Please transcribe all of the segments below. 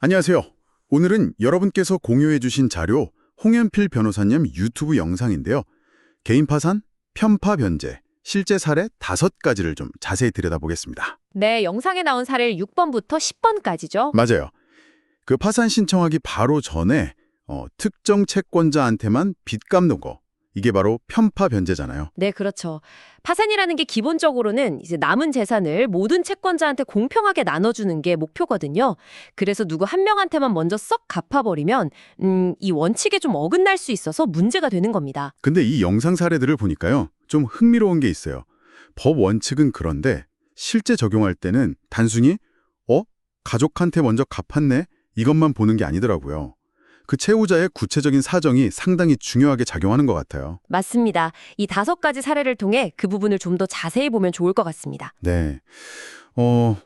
안녕하세요. 오늘은 여러분께서 공유해주신 자료 홍현필 변호사님 유튜브 영상인데요. 개인 파산, 편파 변제, 실제 사례 5가지를 좀 자세히 들여다보겠습니다. 네, 영상에 나온 사례를 6번부터 10번까지죠. 맞아요. 그 파산 신청하기 바로 전에 특정 채권자한테만 빚 갚는 거, 이게 바로 편파 변제잖아요. 네, 그렇죠. 파산이라는 게 기본적으로는 이제 남은 재산을 모든 채권자한테 공평하게 나눠주는 게 목표거든요. 그래서 누구 한 명한테만 먼저 썩 갚아버리면 이 원칙에 좀 어긋날 수 있어서 문제가 되는 겁니다. 근데 이 영상 사례들을 보니까요, 좀 흥미로운 게 있어요. 법 원칙은 그런데 실제 적용할 때는 단순히 가족한테 먼저 갚았네? 이것만 보는 게 아니더라고요. 그 채무자의 구체적인 사정이 상당히 중요하게 작용하는 것 같아요. 맞습니다. 이 5가지 사례를 통해 그 부분을 좀 더 자세히 보면 좋을 것 같습니다. 네.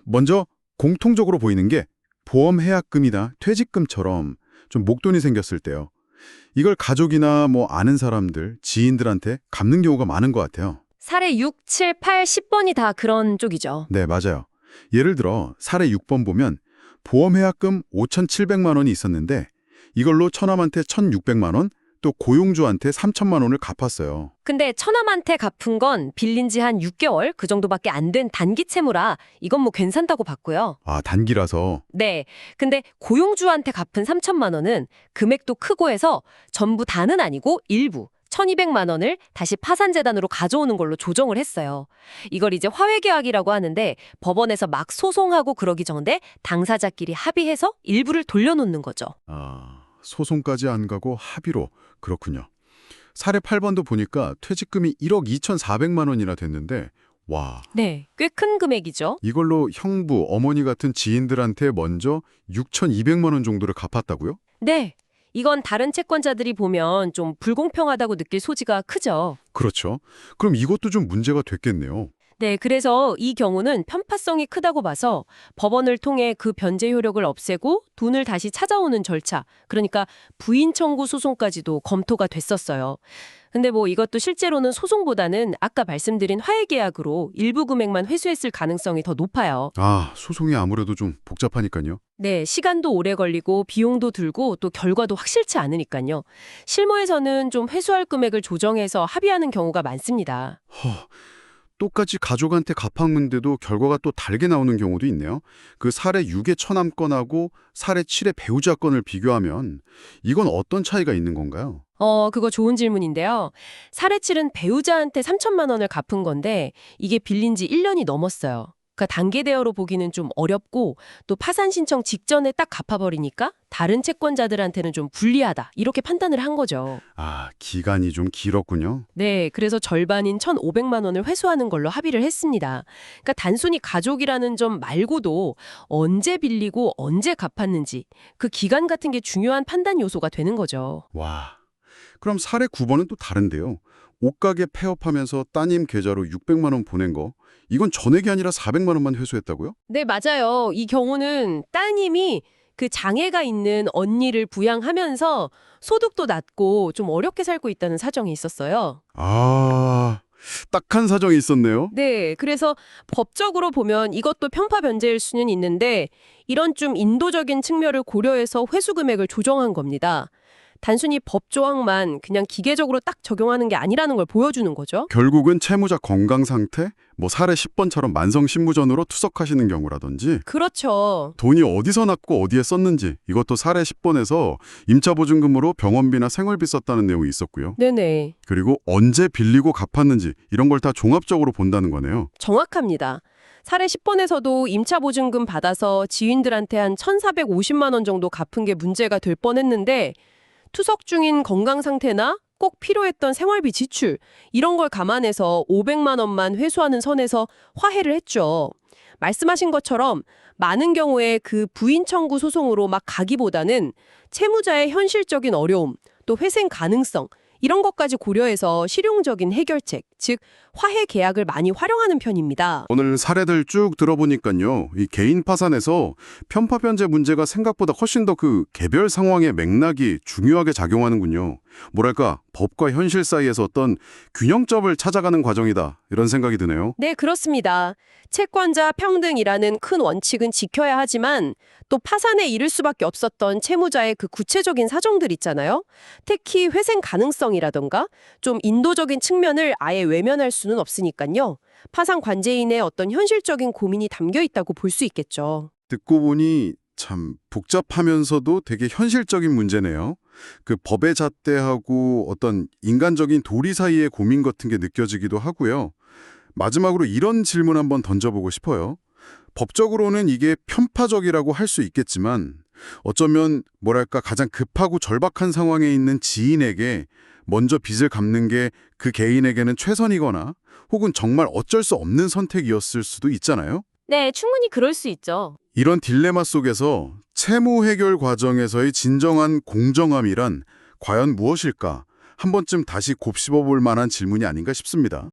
먼저 공통적으로 보이는 게 보험 해약금이나 퇴직금처럼 좀 목돈이 생겼을 때요. 이걸 가족이나 아는 사람들, 지인들한테 갚는 경우가 많은 것 같아요. 사례 6, 7, 8, 10번이 다 그런 쪽이죠. 네, 맞아요. 예를 들어 사례 6번 보면 보험 해약금 5,700만 원이 있었는데 이걸로 처남한테 1,600만 원, 또 고용주한테 3천만 원을 갚았어요. 근데 처남한테 갚은 건 빌린 지 한 6개월 그 정도밖에 안 된 단기 채무라 이건 뭐 괜찮다고 봤고요. 아, 단기라서. 네. 근데 고용주한테 갚은 3천만 원은 금액도 크고 해서 전부 다는 아니고 일부 1,200만 원을 다시 파산재단으로 가져오는 걸로 조정을 했어요. 이걸 이제 화해계약이라고 하는데 법원에서 막 소송하고 그러기 전에 당사자끼리 합의해서 일부를 돌려놓는 거죠. 아, 소송까지 안 가고 합의로. 그렇군요. 사례 8번도 보니까 퇴직금이 1억 2,400만 원이나 됐는데 와, 네. 꽤 큰 금액이죠. 이걸로 형부, 어머니 같은 지인들한테 먼저 6,200만 원 정도를 갚았다고요? 네. 이건 다른 채권자들이 보면 좀 불공평하다고 느낄 소지가 크죠. 그렇죠. 그럼 이것도 좀 문제가 됐겠네요. 네, 그래서 이 경우는 편파성이 크다고 봐서 법원을 통해 그 변제 효력을 없애고 돈을 다시 찾아오는 절차, 그러니까 부인 청구 소송까지도 검토가 됐었어요. 근데 뭐 이것도 실제로는 소송보다는 아까 말씀드린 화해계약으로 일부 금액만 회수했을 가능성이 더 높아요. 아, 소송이 아무래도 좀 복잡하니까요. 네, 시간도 오래 걸리고 비용도 들고 또 결과도 확실치 않으니까요. 실무에서는 좀 회수할 금액을 조정해서 합의하는 경우가 많습니다. 똑같이 가족한테 갚았는데도 결과가 또 다르게 나오는 경우도 있네요. 그 사례 6의 처남 건하고 사례 7의 배우자 건을 비교하면 이건 어떤 차이가 있는 건가요? 그거 좋은 질문인데요. 사례 7은 배우자한테 3천만 원을 갚은 건데 이게 빌린 지 1년이 넘었어요. 그러니까 단계 대여로 보기는 좀 어렵고 또 파산 신청 직전에 딱 갚아버리니까 다른 채권자들한테는 좀 불리하다 이렇게 판단을 한 거죠. 아, 기간이 좀 길었군요. 네, 그래서 절반인 1,500만 원을 회수하는 걸로 합의를 했습니다. 그러니까 단순히 가족이라는 점 말고도 언제 빌리고 언제 갚았는지 그 기간 같은 게 중요한 판단 요소가 되는 거죠. 와, 그럼 사례 9번은 또 다른데요. 옷가게 폐업하면서 따님 계좌로 600만 원 보낸 거, 이건 전액이 아니라 400만 원만 회수했다고요? 네, 맞아요. 이 경우는 따님이 그 장애가 있는 언니를 부양하면서 소득도 낮고 좀 어렵게 살고 있다는 사정이 있었어요. 아, 딱한 사정이 있었네요. 네, 그래서 법적으로 보면 이것도 편파 변제일 수는 있는데 이런 좀 인도적인 측면을 고려해서 회수 금액을 조정한 겁니다. 단순히 법 조항만 그냥 기계적으로 딱 적용하는 게 아니라는 걸 보여주는 거죠. 결국은 채무자 건강 상태, 사례 10번처럼 만성 신무전으로 투석하시는 경우라든지 그렇죠. 돈이 어디서 났고 어디에 썼는지 이것도 사례 10번에서 임차보증금으로 병원비나 생활비 썼다는 내용이 있었고요. 네네. 그리고 언제 빌리고 갚았는지 이런 걸 다 종합적으로 본다는 거네요. 정확합니다. 사례 10번에서도 임차보증금 받아서 지인들한테 한 1,450만 원 정도 갚은 게 문제가 될 뻔했는데 투석 중인 건강 상태나 꼭 필요했던 생활비 지출 이런 걸 감안해서 500만 원만 회수하는 선에서 화해를 했죠. 말씀하신 것처럼 많은 경우에 그 부인 청구 소송으로 막 가기보다는 채무자의 현실적인 어려움, 또 회생 가능성 이런 것까지 고려해서 실용적인 해결책, 즉 화해 계약을 많이 활용하는 편입니다. 오늘 사례들 쭉 들어보니까요. 이 개인 파산에서 편파 변제 문제가 생각보다 훨씬 더 그 개별 상황의 맥락이 중요하게 작용하는군요. 뭐랄까, 법과 현실 사이에서 어떤 균형점을 찾아가는 과정이다. 이런 생각이 드네요. 네, 그렇습니다. 채권자 평등이라는 큰 원칙은 지켜야 하지만 또 파산에 이를 수밖에 없었던 채무자의 그 구체적인 사정들 있잖아요. 특히 회생 가능성이라던가 좀 인도적인 측면을 아예 외면할 수는 없으니까요. 파산 관제인의 어떤 현실적인 고민이 담겨 있다고 볼 수 있겠죠. 듣고 보니 참 복잡하면서도 되게 현실적인 문제네요. 그 법의 잣대하고 어떤 인간적인 도리 사이의 고민 같은 게 느껴지기도 하고요. 마지막으로 이런 질문 한번 던져보고 싶어요. 법적으로는 이게 편파적이라고 할 수 있겠지만 어쩌면 뭐랄까 가장 급하고 절박한 상황에 있는 지인에게 먼저 빚을 갚는 게 그 개인에게는 최선이거나 혹은 정말 어쩔 수 없는 선택이었을 수도 있잖아요. 네, 충분히 그럴 수 있죠. 이런 딜레마 속에서 채무 해결 과정에서의 진정한 공정함이란 과연 무엇일까? 한 번쯤 다시 곱씹어 볼 만한 질문이 아닌가 싶습니다.